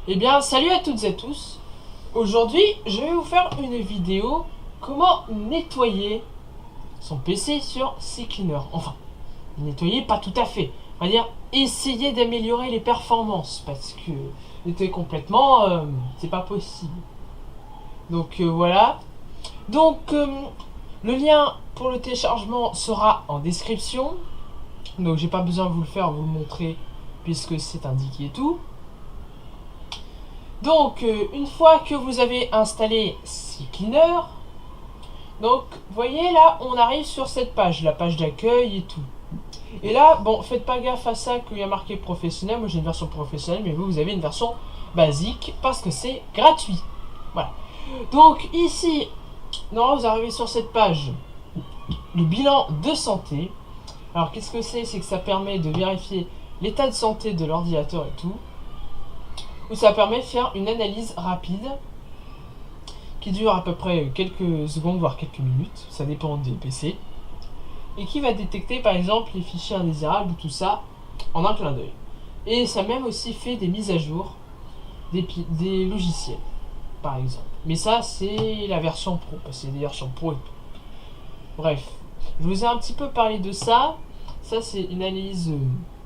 Eh bien, salut à toutes et à tous. Aujourd'hui, je vais vous faire une vidéo comment nettoyer son PC sur CCleaner. Enfin, nettoyer pas tout à fait. On va dire essayer d'améliorer les performances parce que nettoyer complètement, c'est pas possible. Donc voilà. Donc le lien pour le téléchargement sera en description. Donc j'ai pas besoin de vous le faire, vous le montrer puisque c'est indiqué et tout. Donc, une fois que vous avez installé CCleaner, donc, vous voyez là, on arrive sur cette page, la page d'accueil et tout. Et là, bon, faites pas gaffe à ça qu'il y a marqué professionnel. Moi, j'ai une version professionnelle, mais vous avez une version basique parce que c'est gratuit. Voilà. Donc, ici, normalement, vous arrivez sur cette page, le bilan de santé. Alors, qu'est-ce que c'est? C'est que ça permet de vérifier l'état de santé de l'ordinateur et tout. Où ça permet de faire une analyse rapide qui dure à peu près quelques secondes, voire quelques minutes, ça dépend des PC, et qui va détecter par exemple les fichiers indésirables ou tout ça en un clin d'œil. Et ça même aussi fait des mises à jour des logiciels, par exemple. Mais ça, c'est la version pro, parce que c'est des versions pro et tout. Bref, je vous ai un petit peu parlé de ça. Ça, c'est une analyse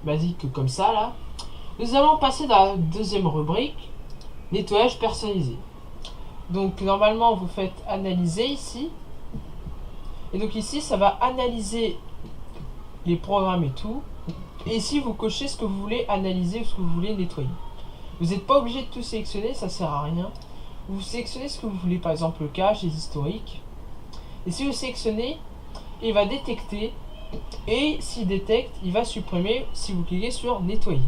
basique comme ça, là. Nous allons passer dans la deuxième rubrique, nettoyage personnalisé. Donc normalement vous faites analyser ici. Et donc ici ça va analyser les programmes et tout. Et ici vous cochez ce que vous voulez analyser ou ce que vous voulez nettoyer. Vous n'êtes pas obligé de tout sélectionner, ça sert à rien. Vous sélectionnez ce que vous voulez, par exemple le cache, les historiques. Et si vous sélectionnez, il va détecter. Et s'il détecte, il va supprimer si vous cliquez sur nettoyer.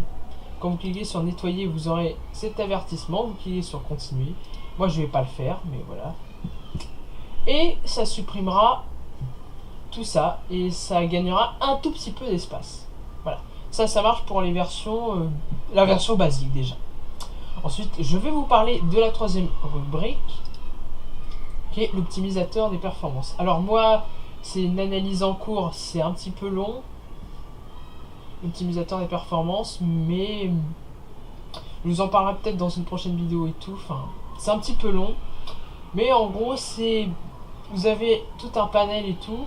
Quand vous cliquez sur nettoyer, vous aurez cet avertissement. Vous cliquez sur continuer. Moi je vais pas le faire, mais voilà. Et ça supprimera tout ça et ça gagnera un tout petit peu d'espace. Voilà. Ça marche pour les versions, la version basique déjà. Ensuite, je vais vous parler de la troisième rubrique, qui est l'optimisateur des performances. Alors moi, c'est une analyse en cours, c'est un petit peu long, l'optimisateur des performances, mais je vous en parlerai peut-être dans une prochaine vidéo et tout. Enfin, c'est un petit peu long, mais en gros, c'est vous avez tout un panel et tout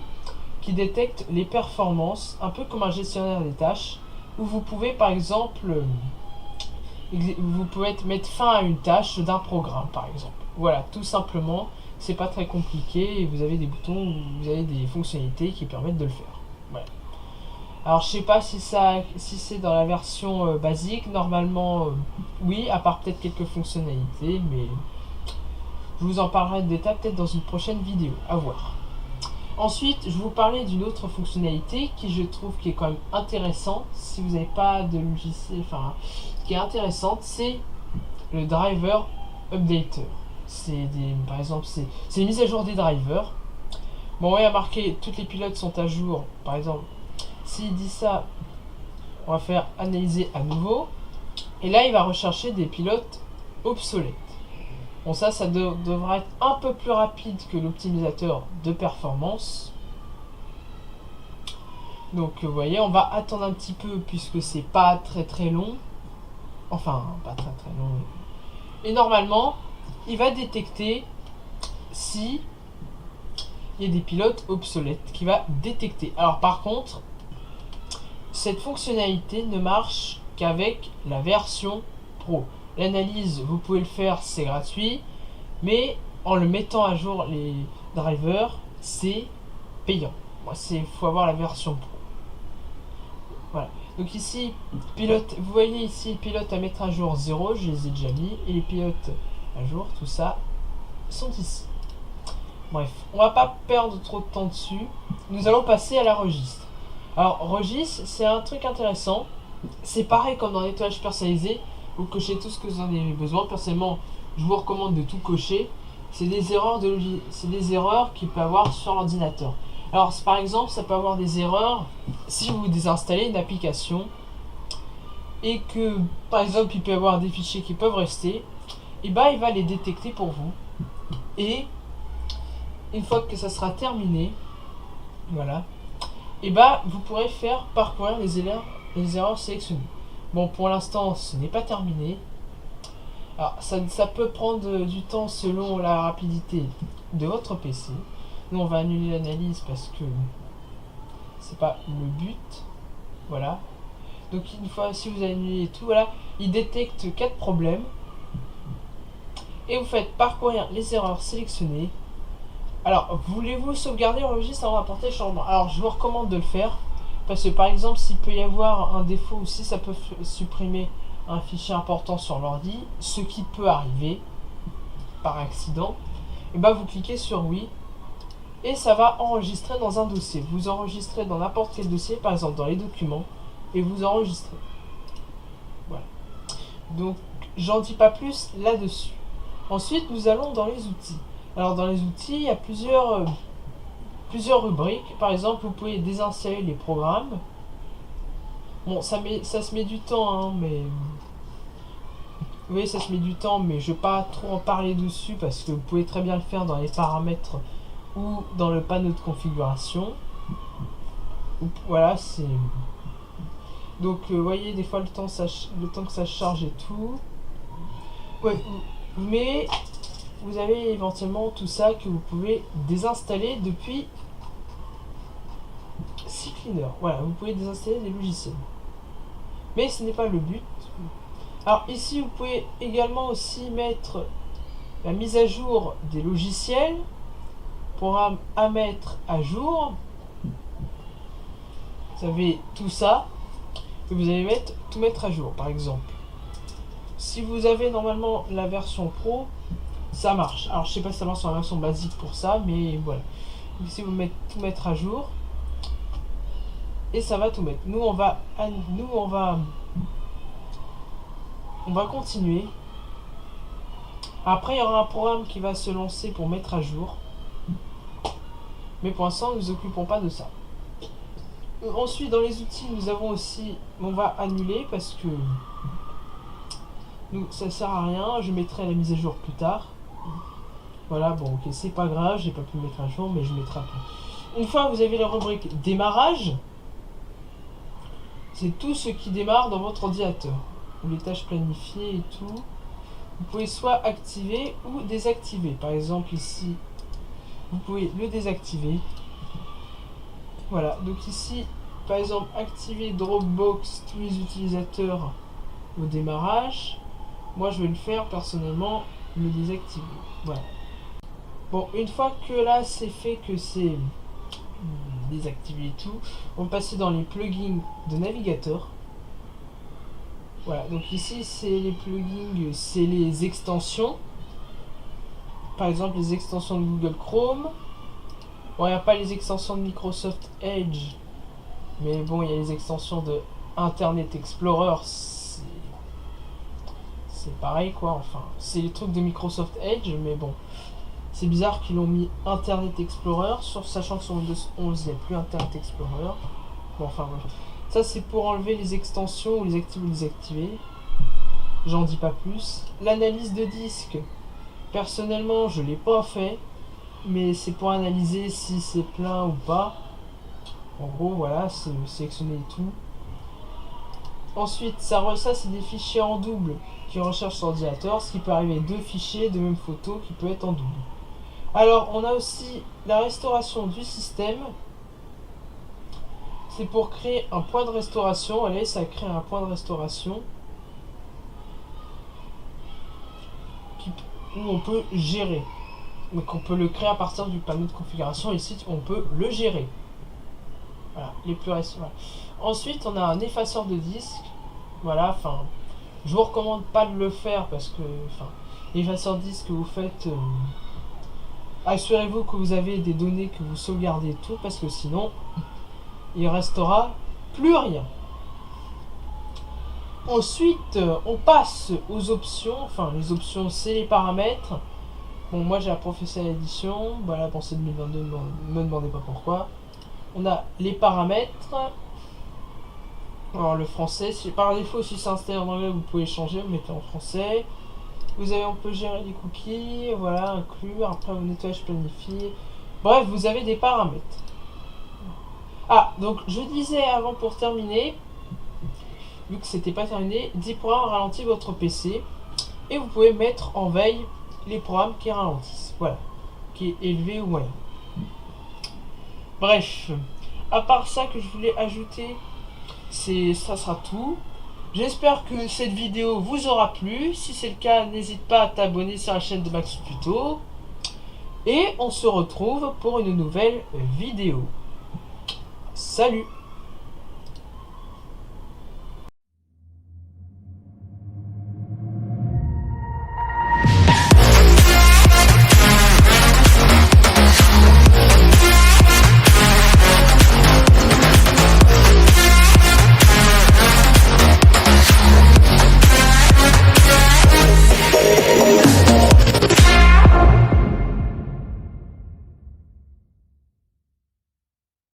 qui détecte les performances, un peu comme un gestionnaire des tâches, où vous pouvez par exemple, vous pouvez mettre fin à une tâche d'un programme par exemple. Voilà, tout simplement, c'est pas très compliqué et vous avez des boutons, vous avez des fonctionnalités qui permettent de le faire. Voilà. Alors je sais pas si c'est dans la version basique, normalement oui, à part peut-être quelques fonctionnalités, mais je vous en parlerai de détail peut-être dans une prochaine vidéo, à voir. Ensuite, je vais vous parler d'une autre fonctionnalité qui je trouve qui est quand même intéressante, si vous n'avez pas de logiciel, enfin, qui est intéressante, c'est le driver updater. Par exemple, c'est une mise à jour des drivers. Bon, ouais, il y a marqué toutes les pilotes sont à jour, par exemple. S'il dit ça, on va faire analyser à nouveau. Et là, il va rechercher des pilotes obsolètes. Bon, ça devrait être un peu plus rapide que l'optimisateur de performance. Donc, vous voyez, on va attendre un petit peu puisque c'est pas très très long. Enfin, pas très très long. Et normalement, il va détecter si il y a des pilotes obsolètes qu'il va détecter. Alors, par contre, cette fonctionnalité ne marche qu'avec la version Pro. L'analyse, vous pouvez le faire, c'est gratuit, mais en le mettant à jour les drivers, c'est payant. Moi, faut avoir la version Pro. Voilà. Donc ici, pilote, vous voyez ici, pilote à mettre à jour 0, je les ai déjà mis, et les pilotes à jour, tout ça, sont ici. Bref, on va pas perdre trop de temps dessus. Nous allons passer à la registre. Alors, registre, c'est un truc intéressant. C'est pareil comme dans le nettoyage personnalisé. Vous cochez tout ce que vous en avez besoin. Personnellement, je vous recommande de tout cocher. C'est des erreurs qu'il peut avoir sur l'ordinateur. Alors, par exemple, ça peut avoir des erreurs si vous désinstallez une application et que, par exemple, il peut y avoir des fichiers qui peuvent rester. Et bah, il va les détecter pour vous. Et une fois que ça sera terminé, voilà, et bah, vous pourrez faire parcourir les erreurs sélectionnées. Bon, pour l'instant, ce n'est pas terminé. Alors, ça peut prendre du temps selon la rapidité de votre PC. Nous, on va annuler l'analyse parce que c'est pas le but. Voilà. Donc, une fois, si vous annulez tout, voilà, il détecte 4 problèmes. Et vous faites parcourir les erreurs sélectionnées. Alors, voulez-vous sauvegarder le registre avant d'apporter le changement? Alors, je vous recommande de le faire. Parce que, par exemple, s'il peut y avoir un défaut ou si ça peut supprimer un fichier important sur l'ordi, ce qui peut arriver par accident, et ben vous cliquez sur oui et ça va enregistrer dans un dossier. Vous enregistrez dans n'importe quel dossier, par exemple dans les documents, et vous enregistrez. Voilà. Donc, j'en dis pas plus là-dessus. Ensuite, nous allons dans les outils. Alors, dans les outils, il y a plusieurs rubriques. Par exemple, vous pouvez désinstaller les programmes. Bon, ça se met du temps, hein, mais... Oui, ça se met du temps, mais je ne vais pas trop en parler dessus parce que vous pouvez très bien le faire dans les paramètres ou dans le panneau de configuration. Voilà, c'est... Donc, vous voyez, des fois, le temps que ça charge et tout. Ouais, mais vous avez éventuellement tout ça que vous pouvez désinstaller depuis CCleaner. Voilà, vous pouvez désinstaller des logiciels. Mais ce n'est pas le but. Alors ici, vous pouvez également aussi mettre la mise à jour des logiciels, programme à mettre à jour. Vous avez tout ça et vous allez tout mettre à jour. Par exemple, si vous avez normalement la version pro, ça marche. Alors je sais pas si ça marche sur la version basique pour ça, mais voilà. Ici vous mettez tout mettre à jour et ça va tout mettre. Nous on va continuer. Après, il y aura un programme qui va se lancer pour mettre à jour. Mais pour l'instant, nous ne nous occupons pas de ça. Ensuite, dans les outils, nous avons aussi... On va annuler parce que... ça sert à rien. Je mettrai la mise à jour plus tard. Voilà, bon, ok, c'est pas grave. J'ai pas pu mettre à jour, mais je mettrai après. Une fois que vous avez la rubrique démarrage, c'est tout ce qui démarre dans votre ordinateur. Les tâches planifiées et tout. Vous pouvez soit activer ou désactiver. Par exemple ici, vous pouvez le désactiver. Voilà, donc ici, par exemple, activer Dropbox tous les utilisateurs au démarrage. Moi, je vais le faire personnellement, le désactiver. Voilà. Bon, une fois que là, c'est fait, que c'est désactivé et tout, on va passer dans les plugins de navigateur. Voilà, donc ici c'est les plugins, c'est les extensions. Par exemple les extensions de Google Chrome. Bon, il n'y a pas les extensions de Microsoft Edge. Mais bon, il y a les extensions de Internet Explorer. C'est pareil quoi, enfin. C'est les trucs de Microsoft Edge, mais bon. C'est bizarre qu'ils l'ont mis Internet Explorer, sachant que sur Windows 11, il n'y a plus Internet Explorer. Bon, enfin bref. Ça c'est pour enlever les extensions ou les activer ou les désactiver. J'en dis pas plus. L'analyse de disque, personnellement je l'ai pas fait, mais c'est pour analyser si c'est plein ou pas. En gros voilà, c'est sélectionner et tout. Ensuite ça c'est des fichiers en double qui recherchent sur ordinateur, ce qui peut arriver 2 fichiers de même photo qui peut être en double. Alors on a aussi la restauration du système. C'est pour créer un point de restauration. Allez, ça crée un point de restauration où on peut gérer. Donc on peut le créer à partir du panneau de configuration. Ici, on peut le gérer. Voilà, les plus récents. Voilà. Ensuite, on a un effaceur de disque. Voilà, enfin, je vous recommande pas de le faire parce que, enfin, l'effaceur de disque que vous faites, assurez-vous que vous avez des données que vous sauvegardez et tout, parce que sinon il restera plus rien. Ensuite, on passe aux options. Enfin, les options, c'est les paramètres. Bon, moi j'ai la professionnelle édition. Voilà, pour c'est 2022, me demandez pas pourquoi. On a les paramètres. Alors, le français, par défaut, si c'est installé en anglais, vous pouvez changer, vous mettez en français. Vous avez, on peut gérer les cookies, voilà, inclure. Après, vos nettoyages planifiés. Bref, vous avez des paramètres. Ah, donc je disais avant pour terminer, vu que c'était pas terminé, 10 programmes ralentit votre PC. Et vous pouvez mettre en veille les programmes qui ralentissent. Voilà. Qui est élevé ou moyen. Bref. À part ça que je voulais ajouter, ça sera tout. J'espère que cette vidéo vous aura plu. Si c'est le cas, n'hésite pas à t'abonner sur la chaîne de Max Tuto. Et on se retrouve pour une nouvelle vidéo. Salut!